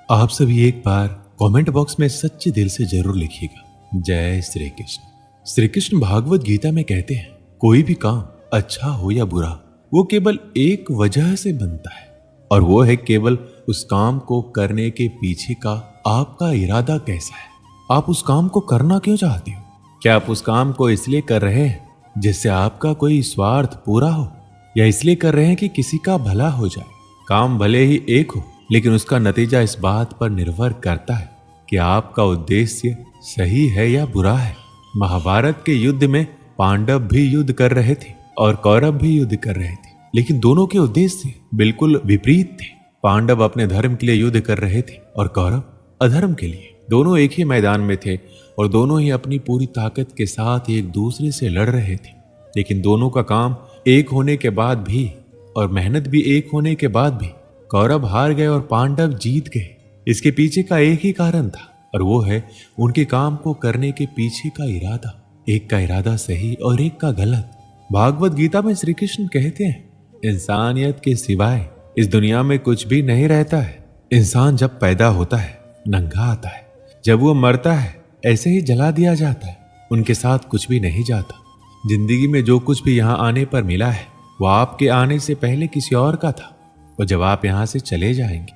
आप सभी एक बार कमेंट बॉक्स में सच्चे दिल से जरूर लिखिएगा, जय श्री कृष्ण। श्री कृष्ण भागवत गीता में कहते हैं, कोई भी काम अच्छा हो या बुरा वो केवल एक वजह से बनता है, और वो है केवल उस काम को करने के पीछे का आपका इरादा कैसा है। आप उस काम को करना क्यों चाहते हो? क्या आप उस काम को इसलिए कर रहे हैं जिससे आपका कोई स्वार्थ पूरा हो, या इसलिए कर रहे हैं कि किसी का भला हो जाए? काम भले ही एक हो, लेकिन उसका नतीजा इस बात पर निर्भर करता है कि आपका उद्देश्य सही है या बुरा है। महाभारत के युद्ध में पांडव भी युद्ध कर रहे थे और कौरव भी युद्ध कर रहे थे, लेकिन दोनों के उद्देश्य बिल्कुल विपरीत थे। पांडव अपने धर्म के लिए युद्ध कर रहे थे और कौरव अधर्म के लिए। दोनों एक ही मैदान में थे और दोनों ही अपनी पूरी ताकत के साथ एक दूसरे से लड़ रहे थे, लेकिन दोनों का काम एक होने के बाद भी और मेहनत भी एक होने के बाद भी कौरव हार गए और पांडव जीत गए। इसके पीछे का एक ही कारण था, और वो है उनके काम को करने के पीछे का इरादा। एक का इरादा सही और एक का गलत। भागवत गीता में श्री कृष्ण कहते हैं, इंसानियत के सिवाय इस दुनिया में कुछ भी नहीं रहता है। इंसान जब पैदा होता है नंगा आता है, जब वो मरता है ऐसे ही जला दिया जाता है, उनके साथ कुछ भी नहीं जाता। जिंदगी में जो कुछ भी यहाँ आने पर मिला है वो आपके आने से पहले किसी और का था, और जब आप यहाँ से चले जाएंगे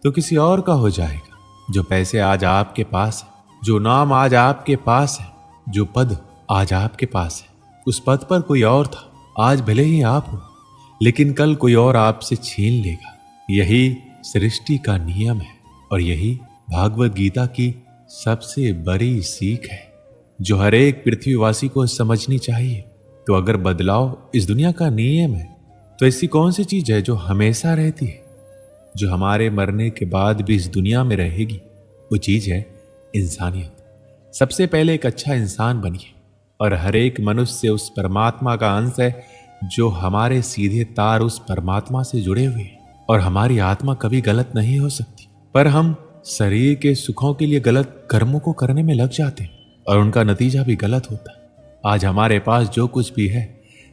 तो किसी और का हो जाएगा। जो पैसे आज आपके पास है, जो नाम आज आपके पास है, जो पद आज आपके पास है, उस पद पर कोई और था। आज भले ही आप हो, लेकिन कल कोई और आपसे छीन लेगा। यही सृष्टि का नियम है, और यही भागवत गीता की सबसे बड़ी सीख है जो हर एक पृथ्वीवासी को समझनी चाहिए। तो अगर बदलाव इस दुनिया का नियम है, तो ऐसी कौन सी चीज है जो हमेशा रहती है, जो हमारे मरने के बाद भी इस दुनिया में रहेगी? वो चीज है इंसानियत। सबसे पहले एक अच्छा इंसान बनिए, और हर एक मनुष्य उस परमात्मा का अंश है जो हमारे सीधे तार उस परमात्मा से जुड़े हुए हैं। और हमारी आत्मा कभी गलत नहीं हो सकती, पर हम शरीर के सुखों के लिए गलत कर्मों को करने में लग जाते हैं, और उनका नतीजा भी गलत होता है। आज हमारे पास जो कुछ भी है,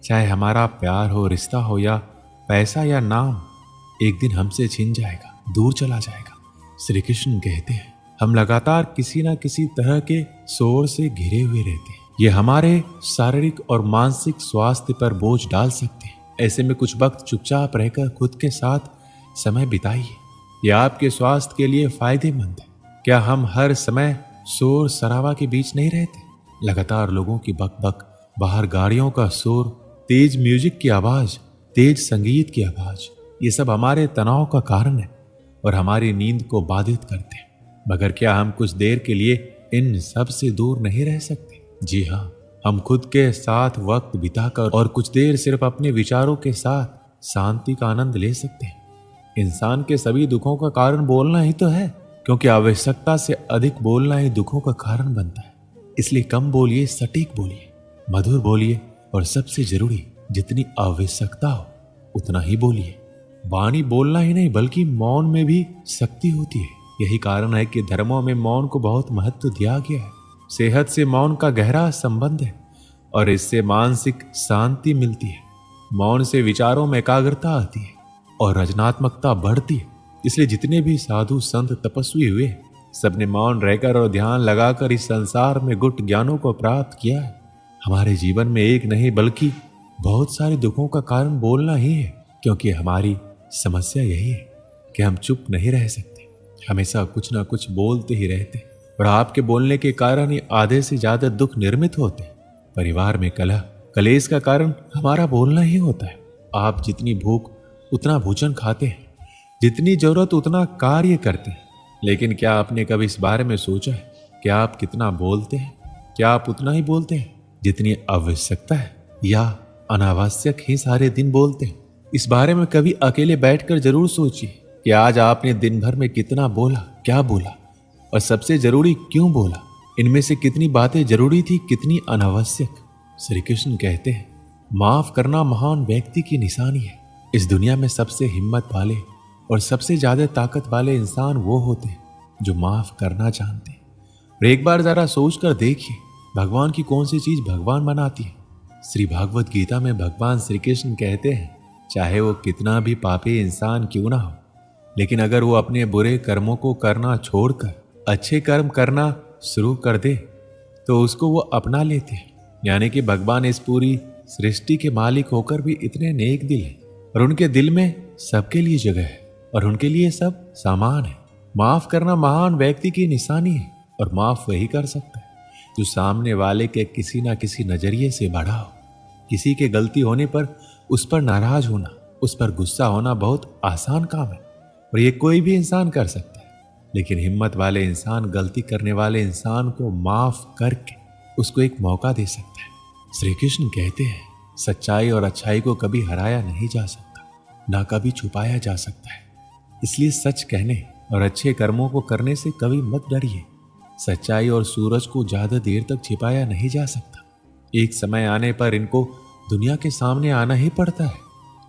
चाहे हमारा प्यार हो, रिश्ता हो, या पैसा या नाम, एक दिन हमसे छिन जाएगा, दूर चला जाएगा। श्री कृष्ण कहते हैं, हम लगातार किसी ना किसी तरह के शोर से घिरे हुए रहते हैं। ये हमारे शारीरिक और मानसिक स्वास्थ्य पर बोझ डाल सकते हैं। ऐसे में कुछ वक्त चुपचाप रहकर खुद के साथ समय बिताइए। यह आपके स्वास्थ्य के लिए फायदेमंद है। क्या हम हर समय शोर शराबा के बीच नहीं रहते? लगातार लोगों की बकबक, बाहर गाड़ियों का शोर, तेज म्यूजिक की आवाज, तेज संगीत की आवाज, ये सब हमारे तनाव का कारण है और हमारी नींद को बाधित करते हैं। मगर क्या हम कुछ देर के लिए इन सब से दूर नहीं रह सकते? जी हाँ, हम खुद के साथ वक्त बिताकर और कुछ देर सिर्फ अपने विचारों के साथ शांति का आनंद ले सकते हैं। इंसान के सभी दुखों का कारण बोलना ही तो है, क्योंकि आवश्यकता से अधिक बोलना ही दुखों का कारण बनता है। इसलिए कम बोलिए, सटीक बोलिए, मधुर बोलिए, और सबसे जरूरी, जितनी आवश्यकता हो उतना ही बोलिए। वाणी बोलना ही नहीं बल्कि मौन में भी शक्ति होती है। यही कारण है कि धर्मों में मौन को बहुत महत्व दिया गया है। सेहत से मौन का गहरा संबंध है और इससे मानसिक शांति मिलती है। मौन से विचारों में एकाग्रता आती है और रचनात्मकता बढ़ती है। इसलिए जितने भी साधु संत तपस्वी हुए, सबने मौन रहकर और ध्यान लगाकर इस संसार में गुप्त ज्ञानों को प्राप्त किया है। हमारे जीवन में एक नहीं बल्कि बहुत सारे दुखों का कारण बोलना ही है, क्योंकि हमारी समस्या यही है कि हम चुप नहीं रह सकते, हमेशा कुछ ना कुछ बोलते ही रहते, और आपके बोलने के कारण ही आधे से ज्यादा दुख निर्मित होते हैं। परिवार में कलह, कलेश का कारण हमारा बोलना ही होता है। आप जितनी भूख उतना भोजन खाते हैं, जितनी जरूरत उतना कार्य करते हैं, लेकिन क्या आपने कभी इस बारे में सोचा है कि आप कितना बोलते हैं? क्या आप उतना ही बोलते हैं जितनी आवश्यकता है, या अनावश्यक ही सारे दिन बोलते हैं? इस बारे में कभी अकेले बैठकर जरूर सोचिए कि आज आपने दिन भर में कितना बोला, क्या बोला, और सबसे जरूरी क्यों बोला। इनमें से कितनी बातें जरूरी थी, कितनी अनावश्यक। श्री कृष्ण कहते हैं, माफ करना महान व्यक्ति की निशानी है। इस दुनिया में सबसे हिम्मत वाले और सबसे ज्यादा ताकत वाले इंसान वो होते हैं जो माफ करना जानते हैं। और एक बार जरा सोच कर देखिए, भगवान की कौन सी चीज भगवान बनाती है? श्री भागवत गीता में भगवान श्री कृष्ण कहते हैं, चाहे वो कितना भी पापी इंसान क्यों ना हो, लेकिन अगर वो अपने बुरे कर्मों को करना छोड़कर अच्छे कर्म करना शुरू कर दे तो उसको वो अपना लेते हैं। यानी कि भगवान इस पूरी सृष्टि के मालिक होकर भी इतने नेक दिल हैं और उनके दिल में सबके लिए जगह है और उनके लिए सब सामान है। माफ करना महान व्यक्ति की निशानी है और माफ वही कर सकता है जो सामने वाले के किसी ना किसी नजरिए से बड़ा हो। किसी के गलती होने पर उस पर नाराज होना, उस पर गुस्सा होना बहुत आसान काम है और ये कोई भी इंसान कर सकता है। लेकिन हिम्मत वाले इंसान गलती करने वाले इंसान को माफ करके उसको एक मौका दे सकता है। श्री कृष्ण कहते हैं सच्चाई और अच्छाई को कभी हराया नहीं जा सकता, ना कभी छुपाया जा सकता है। इसलिए सच कहने और अच्छे कर्मों को करने से कभी मत डरिए। सच्चाई और सूरज को ज्यादा देर तक छिपाया नहीं जा सकता। एक समय आने पर इनको दुनिया के सामने आना ही पड़ता है।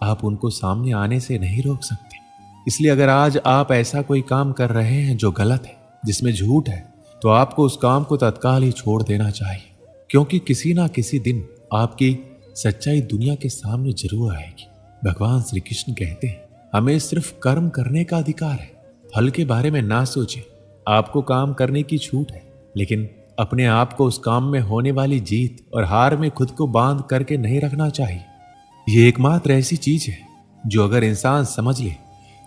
आप उनको सामने आने से नहीं रोक सकते। इसलिए अगर आज आप ऐसा कोई काम कर रहे हैं जो गलत है, जिसमें झूठ है, तो आपको उस काम को तत्काल ही छोड़ देना चाहिए, क्योंकि किसी ना किसी दिन आपकी सच्चाई दुनिया के सामने जरूर आएगी। भगवान श्री कृष्ण कहते हैं हमें सिर्फ कर्म करने का अधिकार है, फल के बारे में ना सोचें। आपको काम करने की छूट है, लेकिन अपने आप को उस काम में होने वाली जीत और हार में खुद को बांध करके नहीं रखना चाहिए। ये एकमात्र ऐसी चीज है जो अगर इंसान समझ ले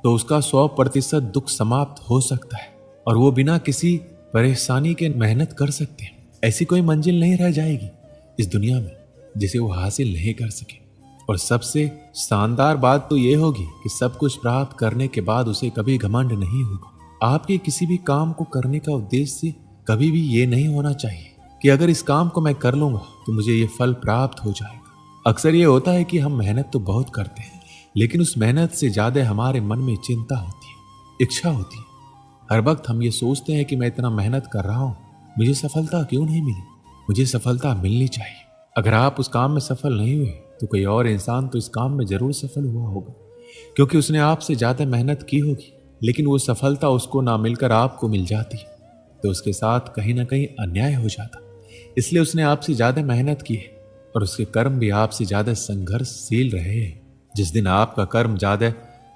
तो उसका 100% दुख समाप्त हो सकता है और वो बिना किसी परेशानी के मेहनत कर सकते हैं। ऐसी कोई मंजिल नहीं रह जाएगी इस दुनिया में जिसे वो हासिल नहीं कर सके। और सबसे शानदार बात तो ये होगी कि सब कुछ प्राप्त करने के बाद उसे कभी घमंड नहीं होगा। आपके किसी भी काम को करने का उद्देश्य कभी भी ये नहीं होना चाहिए कि अगर इस काम को मैं कर लूंगा तो मुझे ये फल प्राप्त हो जाएगा। अक्सर ये होता है कि हम मेहनत तो बहुत करते हैं, लेकिन उस मेहनत से ज्यादा हमारे मन में चिंता होती है, इच्छा होती है। हर वक्त हम ये सोचते हैं कि मैं इतना मेहनत कर रहा हूं, मुझे सफलता क्यों नहीं मिली, मुझे सफलता मिलनी चाहिए। अगर आप उस काम में सफल नहीं हुए तो कोई और इंसान तो इस काम में जरूर सफल हुआ होगा, क्योंकि उसने आपसे ज्यादा मेहनत की होगी। लेकिन वो सफलता उसको ना मिलकर आपको मिल जाती तो उसके साथ कहीं ना कहीं अन्याय हो जाता। इसलिए उसने आपसे ज्यादा मेहनत की है और उसके कर्म भी आपसे ज्यादा संघर्षशील रहे हैं। जिस दिन आपका कर्म ज्यादा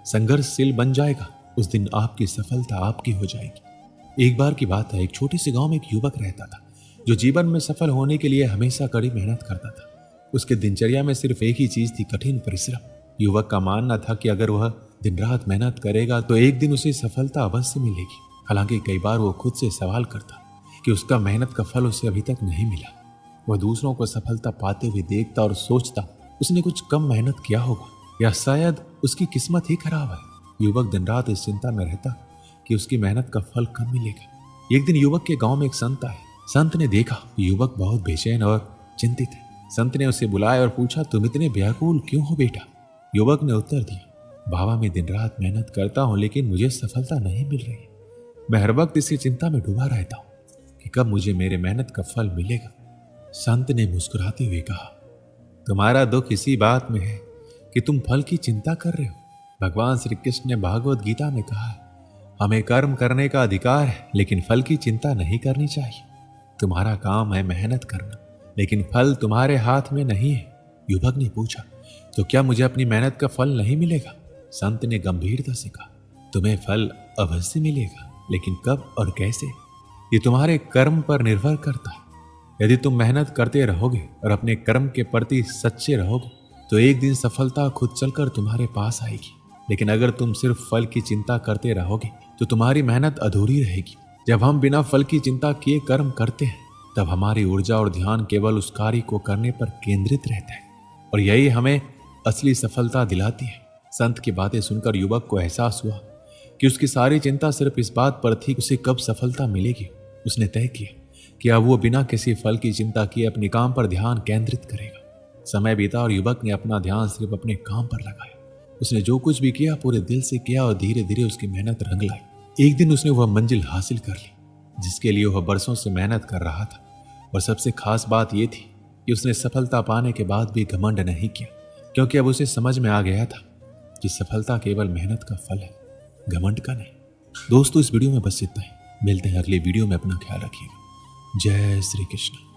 संघर्षशील बन जाएगा उस दिन आपकी सफलता आपकी हो जाएगी। एक बार की बात है, एक छोटे से गांव में एक युवक रहता था जो जीवन में सफल होने के लिए हमेशा कड़ी मेहनत करता था। उसके दिनचर्या में सिर्फ एक ही चीज थी, कठिन परिश्रम। युवक का मानना था कि अगर वह दिन रात मेहनत करेगा तो एक दिन उसे सफलता अवश्य मिलेगी। हालांकि कई बार वो खुद से सवाल करता कि उसका मेहनत का फल उसे अभी तक नहीं मिला। वह दूसरों को सफलता पाते हुए देखता और सोचता उसने कुछ कम मेहनत किया होगा या शायद उसकी किस्मत ही खराब है। युवक दिन रात इस चिंता में रहता कि उसकी मेहनत का फल कब मिलेगा। एक दिन युवक के गांव में एक संत आए। संत ने देखा युवक बहुत बेचैन और चिंतित है। संत ने उसे बुलाया और पूछा, तुम इतने व्याकुल क्यों हो बेटा? युवक ने उत्तर दिया, बाबा मैं दिन रात मेहनत करता हूं लेकिन मुझे सफलता नहीं मिल रही। मैं हर वक्त इसी चिंता में डूबा रहता हूं कि कब मुझे मेरे मेहनत का फल मिलेगा। संत ने मुस्कुराते हुए कहा, तुम्हारा दुख इसी बात में है कि तुम फल की चिंता कर रहे हो। भगवान श्री कृष्ण ने भागवत गीता में कहा है, हमें कर्म करने का अधिकार है लेकिन फल की चिंता नहीं करनी चाहिए। तुम्हारा काम है मेहनत करना, लेकिन फल तुम्हारे हाथ में नहीं है। युवक ने पूछा, तो क्या मुझे अपनी मेहनत का फल नहीं मिलेगा? संत ने गंभीरता से कहा, तुम्हें फल अवश्य मिलेगा, लेकिन कब और कैसे ये तुम्हारे कर्म पर निर्भर करता है। यदि तुम मेहनत करते रहोगे और अपने कर्म के प्रति सच्चे रहोगे तो एक दिन सफलता खुद चलकर तुम्हारे पास आएगी। लेकिन अगर तुम सिर्फ फल की चिंता करते रहोगे तो तुम्हारी मेहनत अधूरी रहेगी। जब हम बिना फल की चिंता किए कर्म करते हैं तब हमारी ऊर्जा और ध्यान केवल उस कार्य को करने पर केंद्रित रहता है और यही हमें असली सफलता दिलाती है। संत की बातें सुनकर युवक को एहसास हुआ कि उसकी सारी चिंता सिर्फ इस बात पर थी कि उसे कब सफलता मिलेगी। उसने तय किया कि अब वो बिना किसी फल की चिंता किए अपने काम पर ध्यान केंद्रित करेगा। समय बीता और युवक ने अपना ध्यान सिर्फ अपने काम पर लगाया। उसने जो कुछ भी किया पूरे दिल से किया और धीरे धीरे उसकी मेहनत रंग लाई। एक दिन उसने वह मंजिल हासिल कर ली जिसके लिए वह बरसों से मेहनत कर रहा था। और सबसे खास बात यह थी कि उसने सफलता पाने के बाद भी घमंड नहीं किया, क्योंकि अब उसे समझ में आ गया था कि सफलता केवल मेहनत का फल है, घमंड का नहीं। दोस्तों इस वीडियो में बस इतना ही। मिलते हैं अगले वीडियो में। अपना ख्याल रखिएगा। जय श्री कृष्ण।